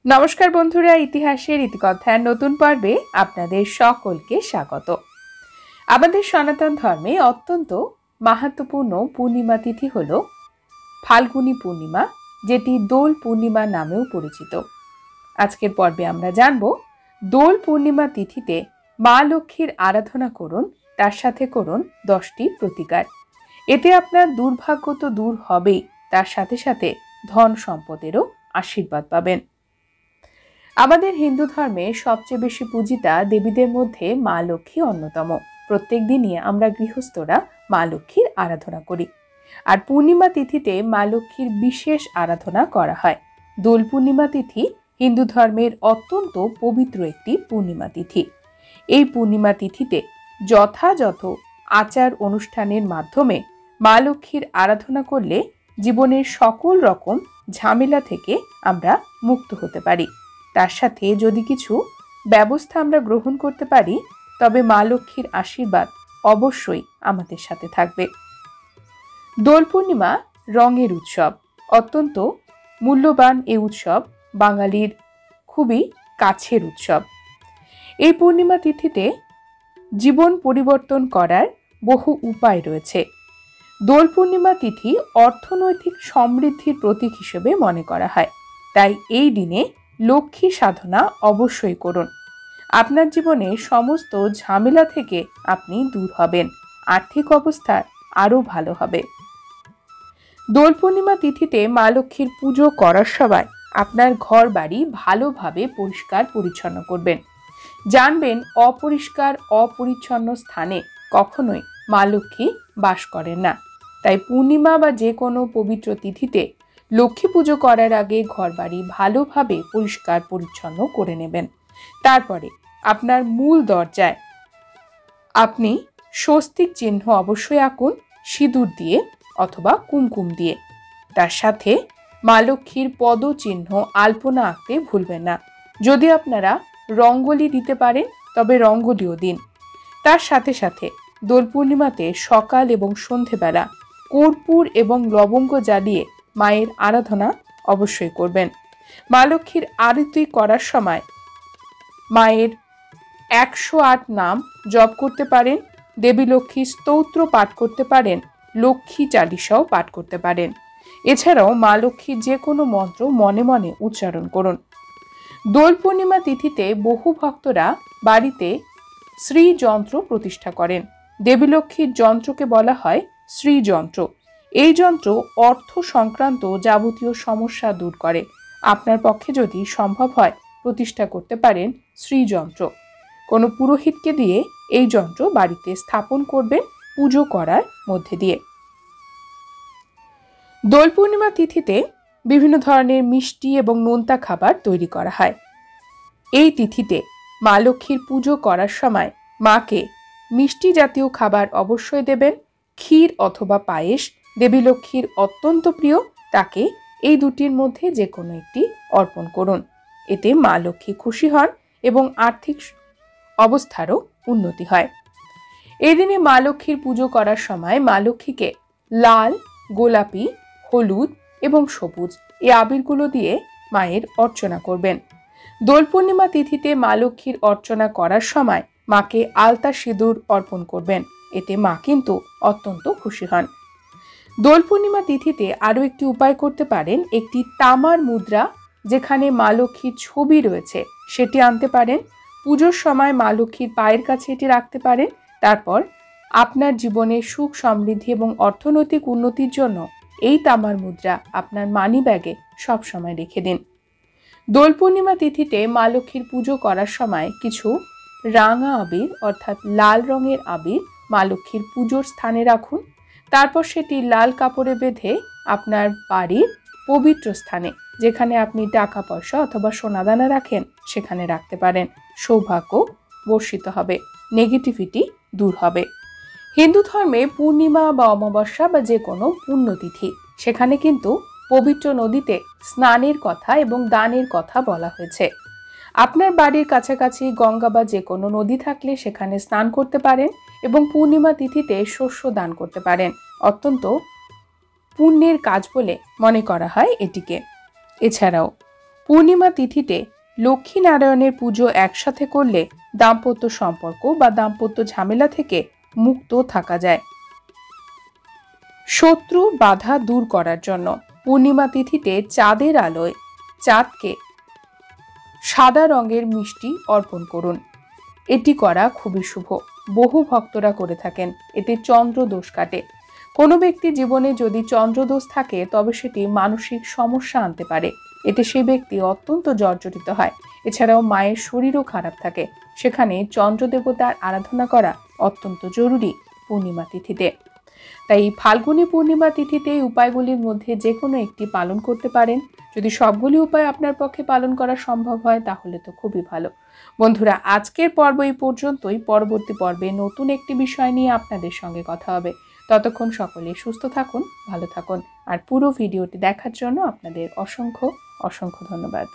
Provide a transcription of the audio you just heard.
নমস্কার বন্ধুরা, ইতিহাসের ইতিকথার নতুন পর্বে আপনাদের সকলকে স্বাগত। আমাদের সনাতন ধর্মে অত্যন্ত মাহাত্ম্যপূর্ণ পূর্ণিমা তিথি হল ফাল্গুনী পূর্ণিমা, যেটি দোল পূর্ণিমা নামেও পরিচিত। আজকের পর্বে আমরা জানব দোল পূর্ণিমা তিথিতে মা লক্ষ্মীর আরাধনা করুন, তার সাথে করুন 10টি প্রতিকার। এতে আপনার দুর্ভাগ্য তো দূর হবেই, তার সাথে সাথে ধন সম্পদেরও আশীর্বাদ পাবেন। আমাদের হিন্দু ধর্মে সবচেয়ে বেশি পূজিতা দেবীদের মধ্যে মা লক্ষ্মী অন্যতম। প্রত্যেক দিনই আমরা গৃহস্থরা মা লক্ষ্মীর আরাধনা করি, আর পূর্ণিমা তিথিতে মা লক্ষ্মীর বিশেষ আরাধনা করা হয়। দোল পূর্ণিমা তিথি হিন্দু ধর্মের অত্যন্ত পবিত্র একটি পূর্ণিমা তিথি। এই পূর্ণিমা তিথিতে যথাযথ আচার অনুষ্ঠানের মাধ্যমে মা লক্ষ্মীর আরাধনা করলে জীবনের সকল রকম ঝামেলা থেকে আমরা মুক্ত হতে পারি। তার সাথে যদি কিছু ব্যবস্থা আমরা গ্রহণ করতে পারি, তবে মা লক্ষ্মীর আশীর্বাদ অবশ্যই আমাদের সাথে থাকবে। দোল পূর্ণিমা রঙের উৎসব, অত্যন্ত মূল্যবান এই উৎসব বাঙালির খুবই কাছের উৎসব। এই পূর্ণিমা তিথিতে জীবন পরিবর্তন করার বহু উপায় রয়েছে। দোল পূর্ণিমা তিথি অর্থনৈতিক সমৃদ্ধির প্রতীক হিসেবে মনে করা হয়, তাই এই দিনে লক্ষ্মী সাধনা অবশ্যই করুন। আপনার জীবনে সমস্ত ঝামেলা থেকে আপনি দূর হবেন, আর্থিক অবস্থা আরও ভালো হবে। দোল পূর্ণিমা তিথিতে মা লক্ষ্মীর পুজো করার সময় আপনার ঘর বাড়ি ভালোভাবে পরিষ্কার পরিচ্ছন্ন করবেন। জানবেন, অপরিষ্কার অপরিচ্ছন্ন স্থানে কখনোই মা লক্ষ্মী বাস করেন না। তাই পূর্ণিমা বা যে কোনো পবিত্র তিথিতে লক্ষ্মী পুজো করার আগে ঘরবাড়ি ভালোভাবে পরিষ্কার পরিচ্ছন্ন করে নেবেন। তারপরে আপনার মূল দরজায় আপনি স্বস্তিক চিহ্ন অবশ্যই আঁকুন, সিঁদুর দিয়ে অথবা কুমকুম দিয়ে। তার সাথে মা লক্ষ্মীর পদচিহ্ন আলপনা আঁকতে ভুলবেন না। যদি আপনারা রঙ্গোলি দিতে পারেন তবে রঙ্গোলিও দিন। তার সাথে সাথে দোল পূর্ণিমাতে সকাল এবং সন্ধেবেলা কর্পূর এবং লবঙ্গ জ্বালিয়ে মায়ের আরাধনা অবশ্যই করবেন। মা লক্ষ্মীর আরতি করার সময় মায়ের 108 নাম জপ করতে পারেন, দেবী লক্ষ্মী স্তোত্র পাঠ করতে পারেন, লক্ষ্মী চালিসাও পাঠ করতে পারেন। এছাড়াও মা লক্ষ্মীর যে কোনো মন্ত্র মনে মনে উচ্চারণ করুন। দোল পূর্ণিমা তিথিতে বহু ভক্তরা বাড়িতে শ্রীযন্ত্র প্রতিষ্ঠা করেন। দেবী লক্ষ্মীর যন্ত্রকে বলা হয় শ্রীযন্ত্র। এই যন্ত্র অর্থ সংক্রান্ত যাবতীয় সমস্যা দূর করে। আপনার পক্ষে যদি সম্ভব হয় প্রতিষ্ঠা করতে পারেন শ্রীযন্ত্র। কোনো পুরোহিতকে দিয়ে এই যন্ত্র বাড়িতে স্থাপন করবেন পুজো করার মধ্যে দিয়ে। দোল পূর্ণিমা তিথিতে বিভিন্ন ধরনের মিষ্টি এবং নোনতা খাবার তৈরি করা হয়। এই তিথিতে মা লক্ষ্মীর পুজো করার সময় মাকে মিষ্টি জাতীয় খাবার অবশ্যই দেবেন। ক্ষীর অথবা পায়েস দেবী লক্ষ্মীর অত্যন্ত প্রিয়, তাকে এই দুটির মধ্যে যে কোনো একটি অর্পণ করুন। এতে মা লক্ষ্মী খুশি হন এবং আর্থিক অবস্থারও উন্নতি হয়। এই দিনে মা লক্ষ্মীর পুজো করার সময় মা লক্ষ্মীকে লাল, গোলাপি, হলুদ এবং সবুজ এই আবিরগুলো দিয়ে মায়ের অর্চনা করবেন। দোল পূর্ণিমা তিথিতে মা লক্ষ্মীর অর্চনা করার সময় মাকে আলতা সিঁদুর অর্পণ করবেন। এতে মা কিন্তু অত্যন্ত খুশি হন। দোল পূর্ণিমা তিথিতে আরও একটি উপায় করতে পারেন। একটি তামার মুদ্রা যেখানে মা লক্ষ্মীর ছবি রয়েছে সেটি আনতে পারেন। পুজোর সময় মা লক্ষ্মীর পায়ের কাছে এটি রাখতে পারেন। তারপর আপনার জীবনে সুখ সমৃদ্ধি এবং অর্থনৈতিক উন্নতির জন্য এই তামার মুদ্রা আপনার মানি ব্যাগে সবসময় রেখে দিন। দোল পূর্ণিমা তিথিতে মা লক্ষ্মীর পুজো করার সময় কিছু রাঙা আবির অর্থাৎ লাল রঙের আবির মা লক্ষ্মীর পুজোর স্থানে রাখুন। তারপর সেটি লাল কাপড়ে বেঁধে আপনার বাড়ির পবিত্র স্থানে, যেখানে আপনি টাকা পয়সা অথবা সোনাদানা রাখেন, সেখানে রাখতে পারেন। সৌভাগ্য বর্ষিত হবে, নেগেটিভিটি দূর হবে। হিন্দু ধর্মে পূর্ণিমা বা অমাবস্যা বা যে কোনো পুণ্যতিথি, সেখানে কিন্তু পবিত্র নদীতে স্নানের কথা এবং দানের কথা বলা হয়েছে। আপনার বাড়ির কাছাকাছি গঙ্গা বা যে কোনো নদী থাকলে সেখানে স্নান করতে পারেন এবং পূর্ণিমা তিথিতে শস্য দান করতে পারেন। অত্যন্ত পুণ্যের কাজ বলে মনে করা হয় এটিকে। এছাড়াও পূর্ণিমা তিথিতে লক্ষ্মীনারায়ণের পুজো একসাথে করলে দাম্পত্য সম্পর্ক বা দাম্পত্য ঝামেলা থেকে মুক্ত থাকা যায়। শত্রু বাধা দূর করার জন্য পূর্ণিমা তিথিতে চাঁদের আলোয় চাঁদকে সাদা রঙের মিষ্টি অর্পণ করুন। এটি করা খুবই শুভ, বহু ভক্তরা করে থাকেন। এতে চন্দ্রদোষ কাটে। কোনো ব্যক্তির জীবনে যদি চন্দ্রদোষ থাকে তবে সেটি মানসিক সমস্যা আনতে পারে। এতে সেই ব্যক্তি অত্যন্ত জর্জরিত হয়। এছাড়াও মায়ের শরীরও খারাপ থাকে। সেখানে চন্দ্রদেবতার আরাধনা করা অত্যন্ত জরুরি পূর্ণিমা তিথিতে। তাই ফাল্গুনী পূর্ণিমা তিথিতে এই উপায়গুলির মধ্যে যে কোনো একটি পালন করতে পারেন। যদি সবগুলি উপায় আপনার পক্ষে পালন করা সম্ভব হয় তাহলে তো খুবই ভালো। বন্ধুরা, আজকের পর্ব এই পর্যন্তই। পরবর্তী পর্বে নতুন একটি বিষয় নিয়ে আপনাদের সঙ্গে কথা হবে। ততক্ষণ সকলে সুস্থ থাকুন, ভালো থাকুন। আর পুরো ভিডিওটি দেখার জন্য আপনাদের অসংখ্য অসংখ্য ধন্যবাদ।